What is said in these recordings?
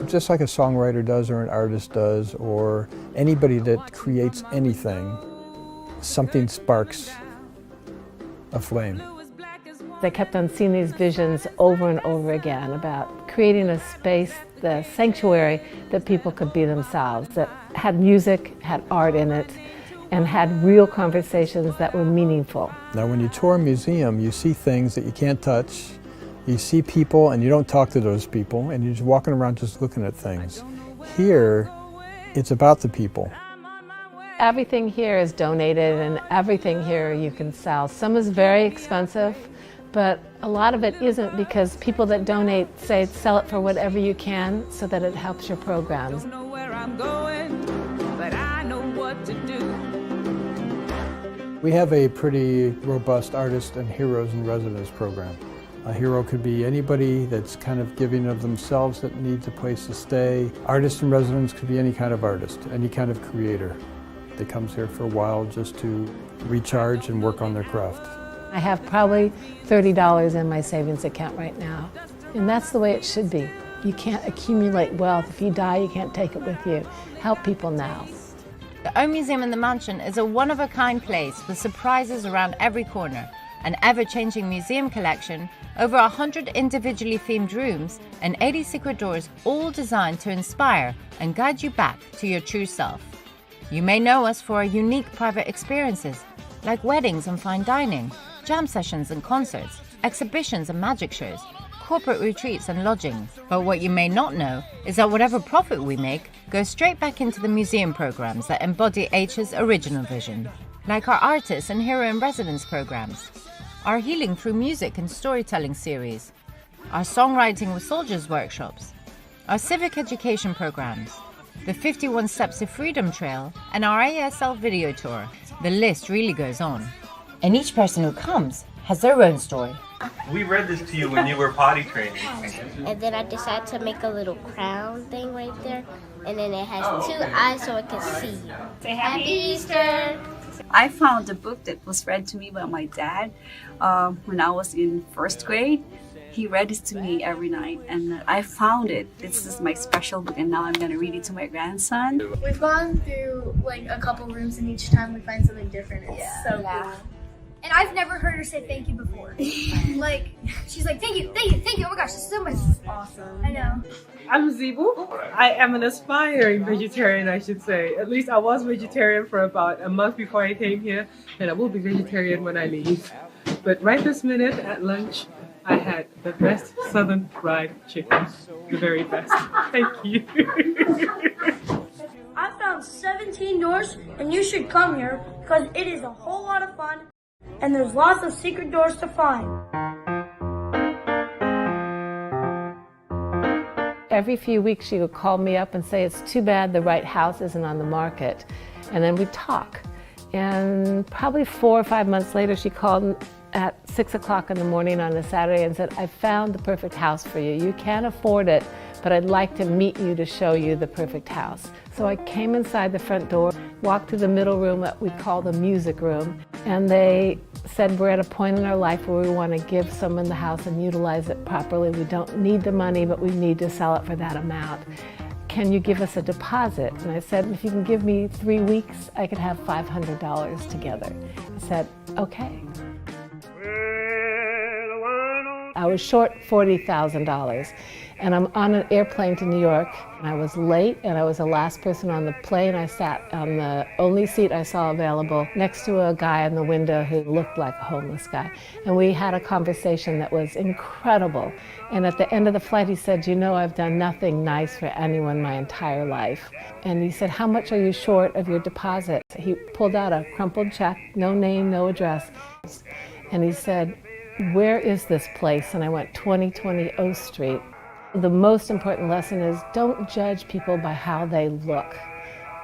just like a songwriter does or an artist does or anybody that creates anything, something sparks a flame. I kept on seeing these visions over and over again about creating a space, the sanctuary, that people could be themselves, that had music, had art in it, and had real conversations that were meaningful. Now when you tour a museum, you see things that you can't touch. You see people and you don't talk to those people and you're just walking around just looking at things. Here, it's about the people. Everything here is donated and everything here you can sell. Some is very expensive, but a lot of it isn't because people that donate say sell it for whatever you can so that it helps your programs. Don't know where I'm going, but I know what to do. We have a pretty robust artist and heroes in residence program. A hero could be anybody that's kind of giving of themselves that needs a place to stay. Artist in residence could be any kind of artist, any kind of creator that comes here for a while just to recharge and work on their craft. I have probably $30 in my savings account right now, and that's the way it should be. You can't accumulate wealth. If you die, you can't take it with you. Help people now. The O Museum in the Mansion is a one-of-a-kind place with surprises around every corner, an ever-changing museum collection, over 100 individually themed rooms, and 80 secret doors, all designed to inspire and guide you back to your true self. You may know us for our unique private experiences, like weddings and fine dining, jam sessions and concerts, exhibitions and magic shows, corporate retreats and lodgings. But what you may not know is that whatever profit we make goes straight back into the museum programs that embody H's original vision, like our artists and hero in residence programs, our healing through music and storytelling series, our songwriting with soldiers workshops, our civic education programs, the 51 Steps to Freedom Trail, and our ASL video tour. The list really goes on. And each person who comes has their own story. We read this to you when you were potty training. And then I decided to make a little crown thing right there. And then it has two eyes so it can see. Say Happy Easter! I found a book that was read to me by my dad when I was in first grade. He read this to me every night and I found it. This is my special book and now I'm going to read it to my grandson. We've gone through like a couple rooms and each time we find something different. It's so cool. And I've never heard her say thank you before. Like, she's like, thank you, thank you, thank you. Oh my gosh, this so much. This is awesome. I know. I'm Zebu. I am an aspiring vegetarian, I should say. At least I was vegetarian for about a month before I came here, and I will be vegetarian when I leave. But right this minute at lunch, I had the best southern fried chicken. The very best. Thank you. I found 17 doors and you should come here because it is a whole lot of fun and there's lots of secret doors to find. Every few weeks she would call me up and say, it's too bad the right house isn't on the market. And then we'd talk. And probably 4 or 5 months later, she called at 6 o'clock in the morning on a Saturday and said, I found the perfect house for you. You can't afford it, but I'd like to meet you to show you the perfect house. So I came inside the front door, walked to the middle room that we call the music room, and they said we're at a point in our life where we want to give someone the house and utilize it properly. We don't need the money, but we need to sell it for that amount. Can you give us a deposit? And I said, if you can give me 3 weeks, I could have $500 together. I said, okay. I was short $40,000 and I'm on an airplane to New York. I was late and I was the last person on the plane. I sat on the only seat I saw available next to a guy in the window who looked like a homeless guy. And we had a conversation that was incredible. And at the end of the flight he said, you know, I've done nothing nice for anyone my entire life. And he said, how much are you short of your deposit? He pulled out a crumpled check, no name, no address. And he said, where is this place? And I went 2020 O Street. The most important lesson is don't judge people by how they look.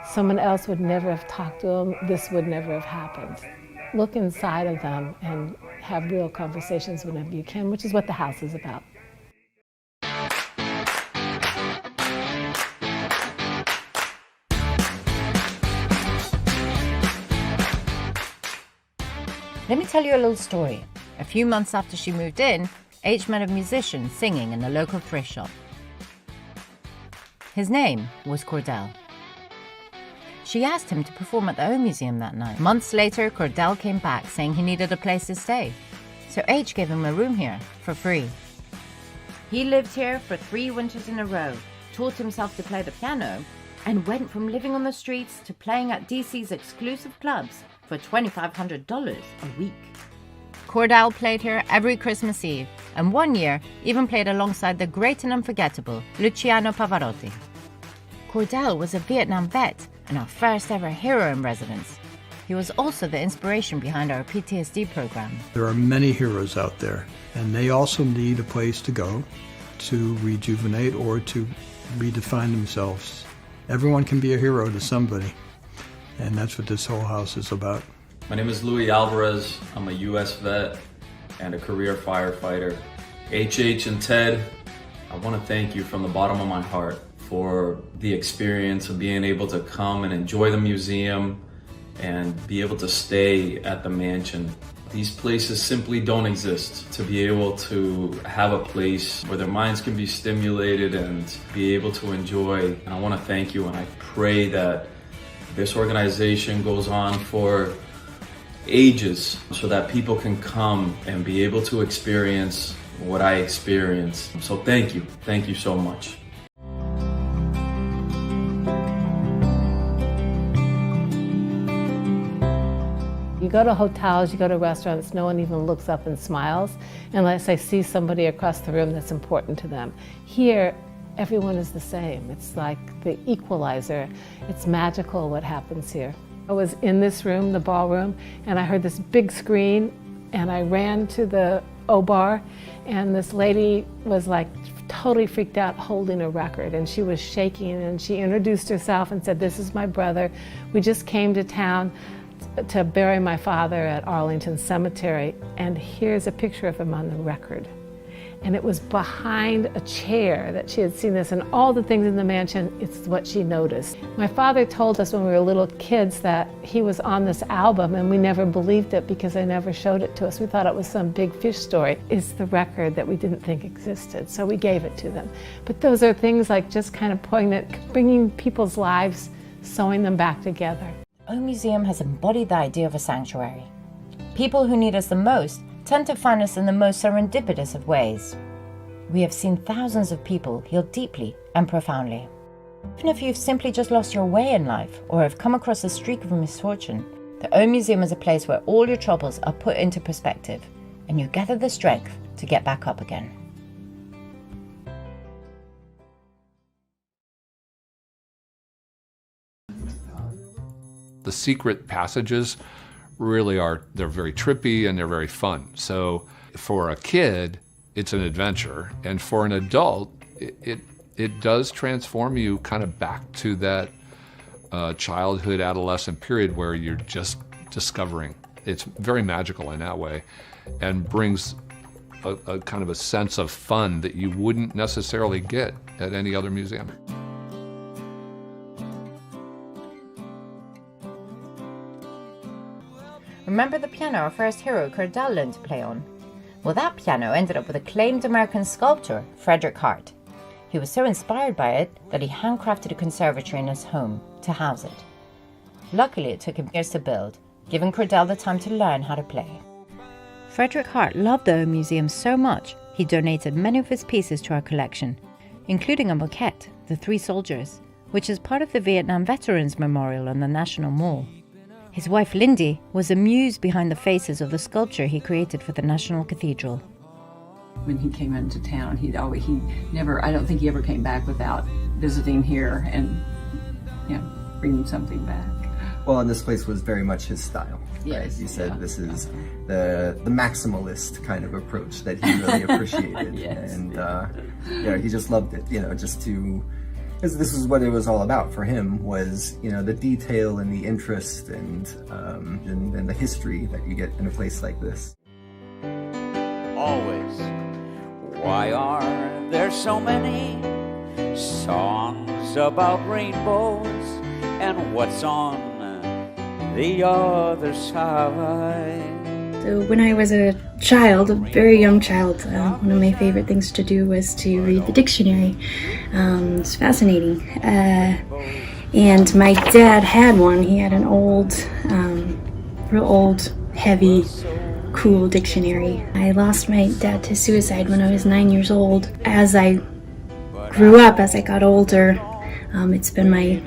Someone else would never have talked to them. This would never have happened. Look inside of them and have real conversations whenever you can, which is what the house is about. Let me tell you a little story. A few months after she moved in, H met a musician singing in a local thrift shop. His name was Cordell. She asked him to perform at the O Museum that night. Months later, Cordell came back saying he needed a place to stay. So H gave him a room here for free. He lived here for 3 winters in a row, taught himself to play the piano, and went from living on the streets to playing at DC's exclusive clubs for $2,500 a week. Cordell played here every Christmas Eve, and one year even played alongside the great and unforgettable Luciano Pavarotti. Cordell was a Vietnam vet and our first ever hero in residence. He was also the inspiration behind our PTSD program. There are many heroes out there, and they also need a place to go to rejuvenate or to redefine themselves. Everyone can be a hero to somebody, and that's what this whole house is about. My name is Louis Alvarez. I'm a U.S. vet and a career firefighter. HH and Ted, I want to thank you from the bottom of my heart for the experience of being able to come and enjoy the museum and be able to stay at the mansion. These places simply don't exist. To be able to have a place where their minds can be stimulated and be able to enjoy. And I want to thank you, and I pray that this organization goes on for ages so that people can come and be able to experience what I experienced. So thank you so much. You go to hotels, you go to restaurants, no one even looks up and smiles unless they see somebody across the room that's important to them. Here, everyone is the same. It's like the equalizer. It's magical what happens here. I was in this room, the ballroom, and I heard this big screen, and I ran to the O-bar, and this lady was like totally freaked out holding a record, and she was shaking, and she introduced herself and said, "This is my brother. We just came to town to bury my father at Arlington Cemetery, and here's a picture of him on the record." And it was behind a chair that she had seen this, and all the things in the mansion, it's what she noticed. My father told us when we were little kids that he was on this album, and we never believed it because they never showed it to us. We thought it was some big fish story. It's the record that we didn't think existed, so we gave it to them. But those are things like just kind of bringing people's lives, sewing them back together. O Museum has embodied the idea of a sanctuary. People who need us the most tend to find us in the most serendipitous of ways. We have seen thousands of people heal deeply and profoundly. Even if you've simply just lost your way in life or have come across a streak of misfortune, the O Museum is a place where all your troubles are put into perspective and you gather the strength to get back up again. The secret passages really they're very trippy and they're very fun. So for a kid, it's an adventure. And for an adult, it does transform you kind of back to that childhood, adolescent period where you're just discovering. It's very magical in that way and brings a kind of a sense of fun that you wouldn't necessarily get at any other museum. Remember the piano our first hero, Cordell, learned to play on? Well, that piano ended up with acclaimed American sculptor, Frederick Hart. He was so inspired by it that he handcrafted a conservatory in his home to house it. Luckily, it took him years to build, giving Cordell the time to learn how to play. Frederick Hart loved the O Museum so much, he donated many of his pieces to our collection, including a maquette, The Three Soldiers, which is part of the Vietnam Veterans Memorial on the National Mall. His wife Lindy was the muse behind the faces of the sculpture he created for the National Cathedral. When he came into town, I don't think he ever came back without visiting here and bringing something back. Well, and this place was very much his style. Yes, right? You said this is the maximalist kind of approach that he really appreciated. Yes. And he just loved it, because this is what it was all about for him, was the detail and the interest and the history that you get in a place like this. Always, why are there so many songs about rainbows, and what's on the other side? So when I was a child, a very young child, one of my favorite things to do was to read the dictionary. It's fascinating. And my dad had one. He had an old, real old, heavy, cool dictionary. I lost my dad to suicide when I was 9 years old. As I grew up, as I got older, it's been my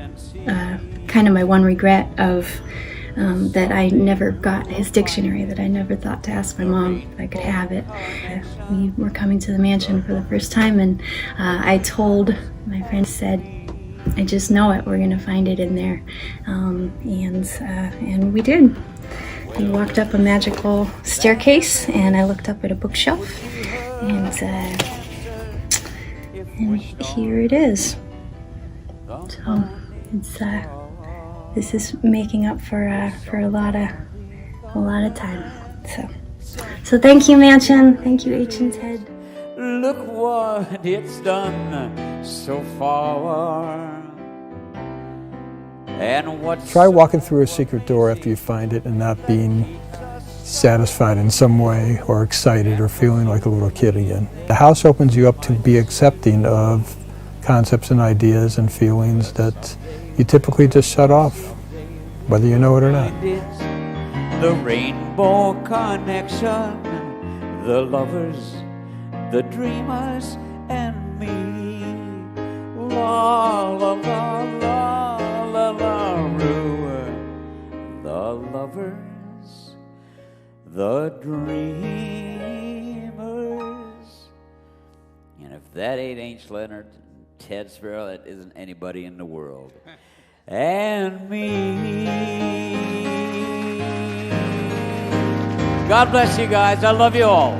kind of my one regret of that I never got his dictionary, that I never thought to ask my mom if I could have it. We were coming to the mansion for the first time, and I told my friend, said, I just know it, we're gonna find it in there. And we did. We walked up a magical staircase, and I looked up at a bookshelf, and here it is. So it's this is making up for a lot of time. So thank you, Mansion. Thank you, H and Ted. Look what it's done so far. And what? Try walking through a secret door after you find it and not being satisfied in some way or excited or feeling like a little kid again. The house opens you up to be accepting of concepts and ideas and feelings that you typically just shut off, whether you know it or not. The rainbow connection, the lovers, the dreamers, and me. La la la la la la roo. The lovers, the dreamers. And if that ain't H. Leonard, Ted Sparrow, that isn't anybody in the world. And me. God bless you guys. I love you all.